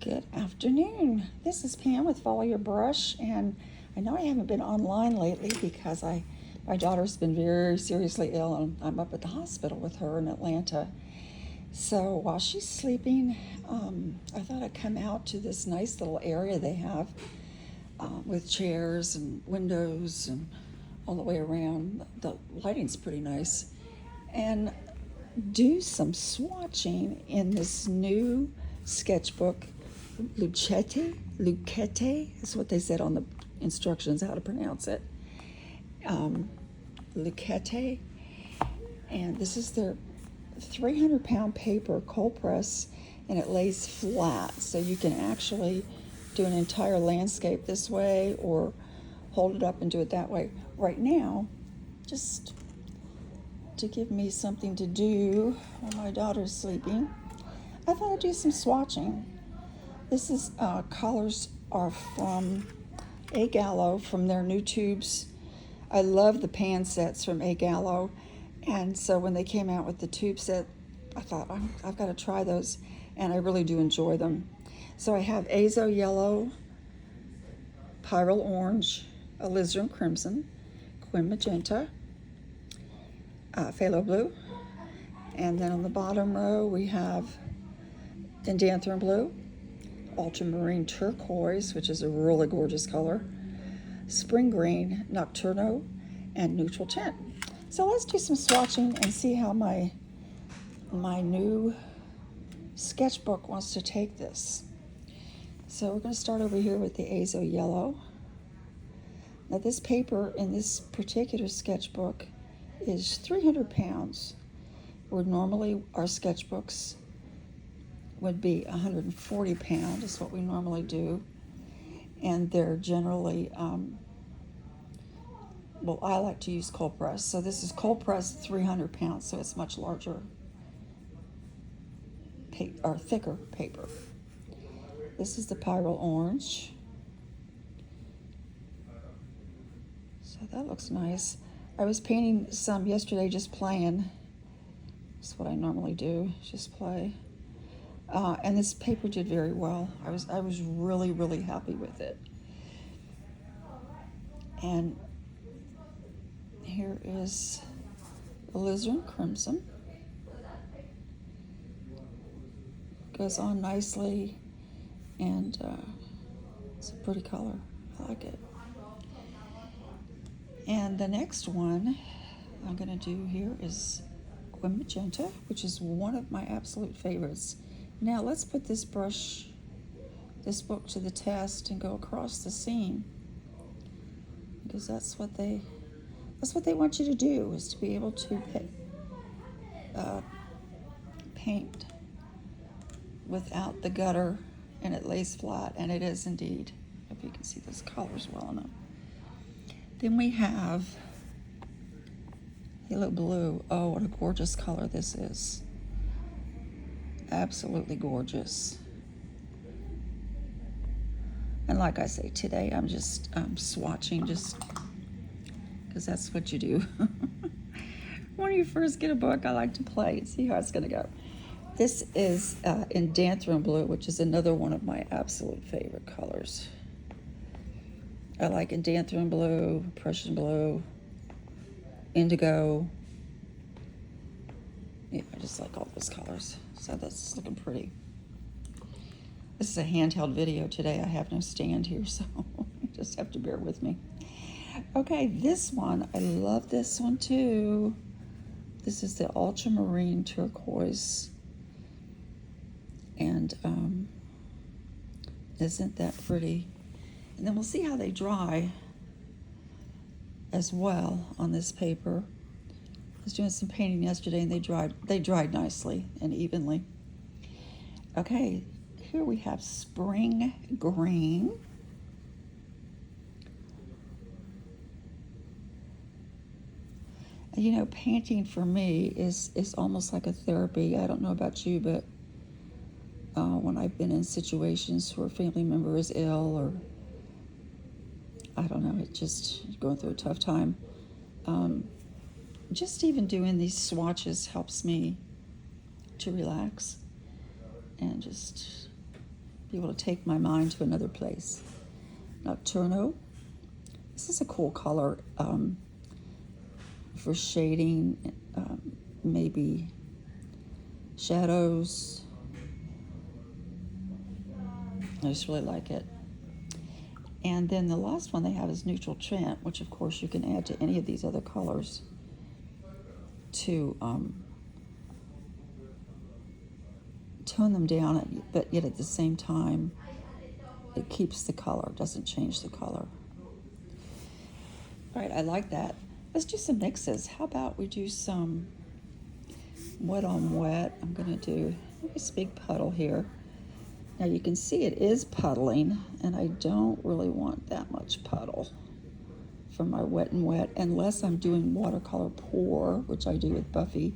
Good afternoon. This is Pam with Follow Your Brush, and I know I haven't been online lately because my daughter's been very seriously ill, and I'm up at the hospital with her in Atlanta. So while she's sleeping, I thought I'd come out to this nice little area they have with chairs and windows and all the way around. The lighting's pretty nice, and do some swatching in this new sketchbook. Luchetti is what they said on the instructions how to pronounce it. Luchetti, and this is their 300-pound paper cold press, and it lays flat, so you can actually do an entire landscape this way or hold it up and do it that way. Right now, just to give me something to do while my daughter's sleeping, I thought I'd do some swatching. This is colors are from AGallo, from their new tubes. I love the pan sets from AGallo, and so when they came out with the tube set, I thought I've got to try those, and I really do enjoy them. So I have Azo Yellow, Pyrrole Orange, Alizarin Crimson, Quin Magenta, Phthalo Blue, and then on the bottom row we have Indanthrone Blue, Ultramarine Turquoise, which is a really gorgeous color, Spring Green, Nocturno, and Neutral Tint. So let's do some swatching and see how my new sketchbook wants to take this. So we're going to start over here with the Azo Yellow. Now this paper in this particular sketchbook is 300 pounds, where normally our sketchbooks would be 140 pounds is what we normally do, and they're generally well, I like to use cold press, so this is cold press 300 pounds, so it's much larger or thicker paper. This is the Pyrrole Orange, so that looks nice. I was painting some yesterday, just playing. That's what I normally do, just play. And this paper did very well. I was really happy with it. And here is Alizarin Crimson. Goes on nicely, and it's a pretty color. I like it. And the next one I'm going to do here is Quin Magenta, which is one of my absolute favorites. Now let's put this book to the test and go across the seam, because that's what they want you to do, is to be able to paint without the gutter, and it lays flat, and it is indeed. If you can see those colors well enough. Then we have Phthalo Blue. Oh, what a gorgeous color this is. Absolutely gorgeous. And like I say, today I'm just swatching, just because that's what you do. When you first get a book, I like to play and see how it's going to go. This is Indanthrone Blue, which is another one of my absolute favorite colors. I like Indanthrone Blue, Prussian Blue, Indigo. Yeah, I just like all those colors. So that's looking pretty. This is a handheld video today. I have no stand here, so you just have to bear with me. Okay, this one, I love this one too. This is the Ultramarine Turquoise. And isn't that pretty? And then we'll see how they dry as well on this paper. I was doing some painting yesterday, and they dried nicely and evenly. Okay, here we have Spring Green. And you know, painting for me is almost like a therapy. I don't know about you, but when I've been in situations where a family member is ill, or I don't know, it's just going through a tough time, just even doing these swatches helps me to relax and just be able to take my mind to another place. Nocturno. This is a cool color for shading, maybe shadows. I just really like it. And then the last one they have is Neutral Tint, which of course you can add to any of these other colors to tone them down, but yet at the same time it keeps the color, doesn't change the color. All right, I like that. Let's do some mixes. How about we do some wet on wet? I'm going to do this big puddle here. Now you can see it is puddling, and I don't really want that much puddle for my wet and wet unless I'm doing watercolor pour, which I do with Buffy.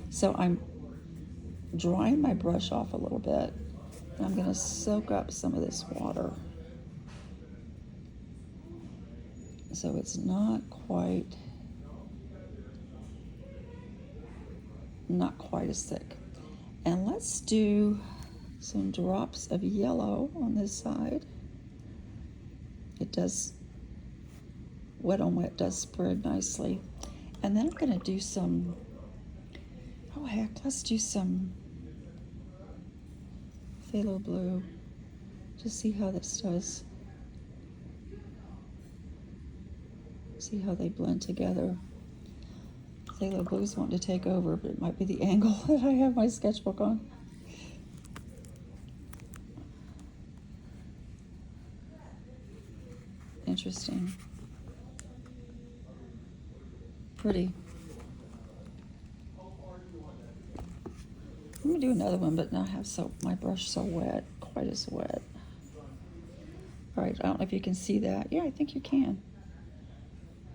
So I'm drying my brush off a little bit, and I'm going to soak up some of this water so it's not quite as thick. And let's do some drops of yellow on this side. It does, wet on wet does spread nicely. And then I'm going to do some, oh heck, let's do some phthalo blue. Just see how this does. See how they blend together. Phthalo blue's wanting to take over, but it might be the angle that I have my sketchbook on. Interesting. Pretty. I'm gonna do another one, but not have my brush so wet, quite as wet. All right, I don't know if you can see that. Yeah, I think you can.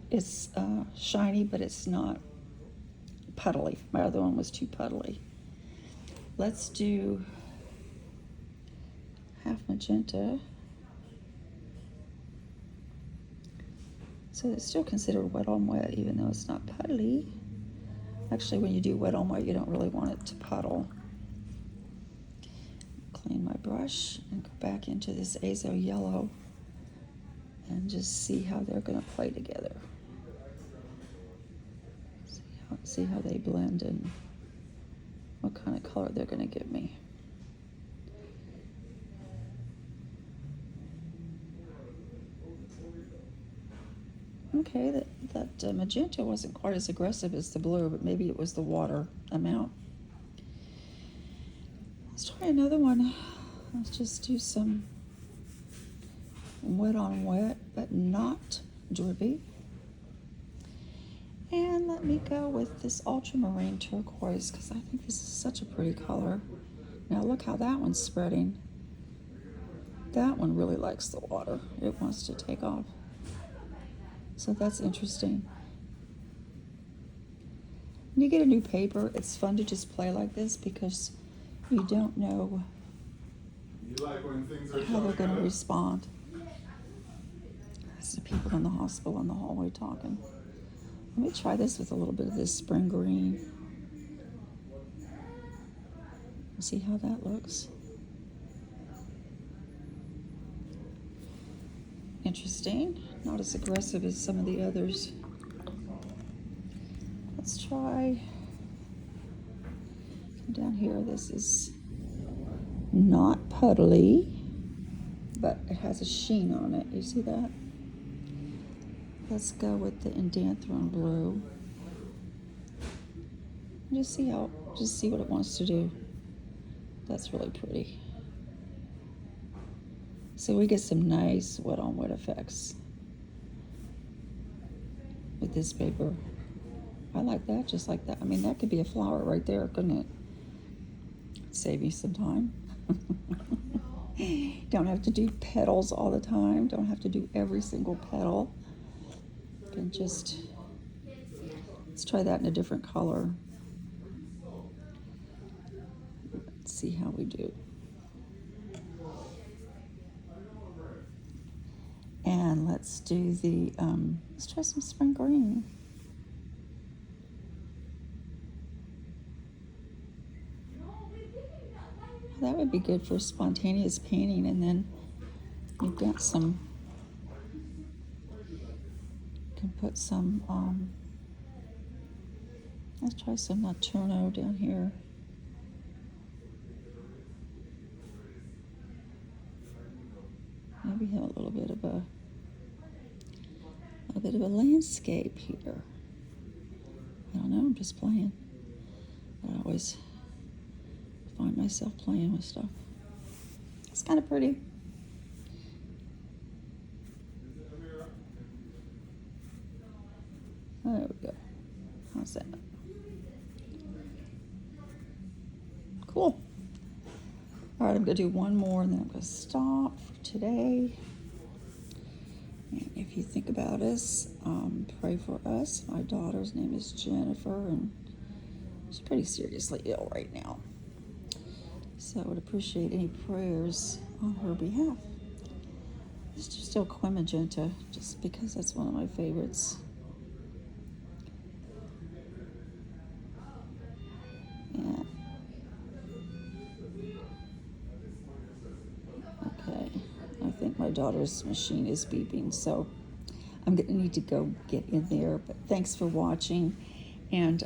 It's shiny, but it's not puddly. My other one was too puddly. Let's do half magenta. So it's still considered wet on wet, even though it's not puddly. Actually, when you do wet on wet, you don't really want it to puddle. Clean my brush and go back into this azo yellow and just see how they're going to play together. See how they blend and what kind of color they're going to give me. Okay, that magenta wasn't quite as aggressive as the blue, but maybe it was the water amount. Let's try another one. Let's just do some wet on wet, but not drippy. And let me go with this ultramarine turquoise because I think this is such a pretty color. Now look how that one's spreading. That one really likes the water. It wants to take off. So that's interesting. When you get a new paper, it's fun to just play like this because you don't know how they're going to respond. There's the people in the hospital in the hallway talking. Let me try this with a little bit of this spring green. See how that looks. Interesting. Not as aggressive as some of the others. Let's try. Come down here. This is not puddly, but it has a sheen on it. You see that? Let's go with the Indanthrone blue. Just see what it wants to do. That's really pretty. So we get some nice wet on wet effects with this paper. I like that, just like that. I mean, that could be a flower right there, couldn't it? Save you some time. Don't have to do petals all the time. Don't have to do every single petal. You can just, let's try that in a different color. Let's see how we do. And let's do the, let's try some spring green. I that would be good for spontaneous painting. And then you've got some, you can put some, let's try some Natuno down here. Maybe have a little bit of a landscape here. I don't know, I'm just playing. I always find myself playing with stuff. It's kind of pretty. There we go. How's that? Cool. All right, I'm going to do one more and then I'm going to stop for today. And if you think about us, pray for us. My daughter's name is Jennifer, and she's pretty seriously ill right now. So I would appreciate any prayers on her behalf. It's just still Queen Magenta, just because that's one of my favorites. Yeah. Okay, I think my daughter's machine is beeping, so I'm going to need to go get in there. But thanks for watching, and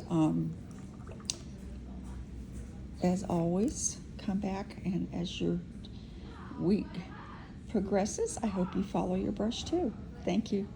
as always, come back, and as your week progresses, I hope you follow your brush too. Thank you.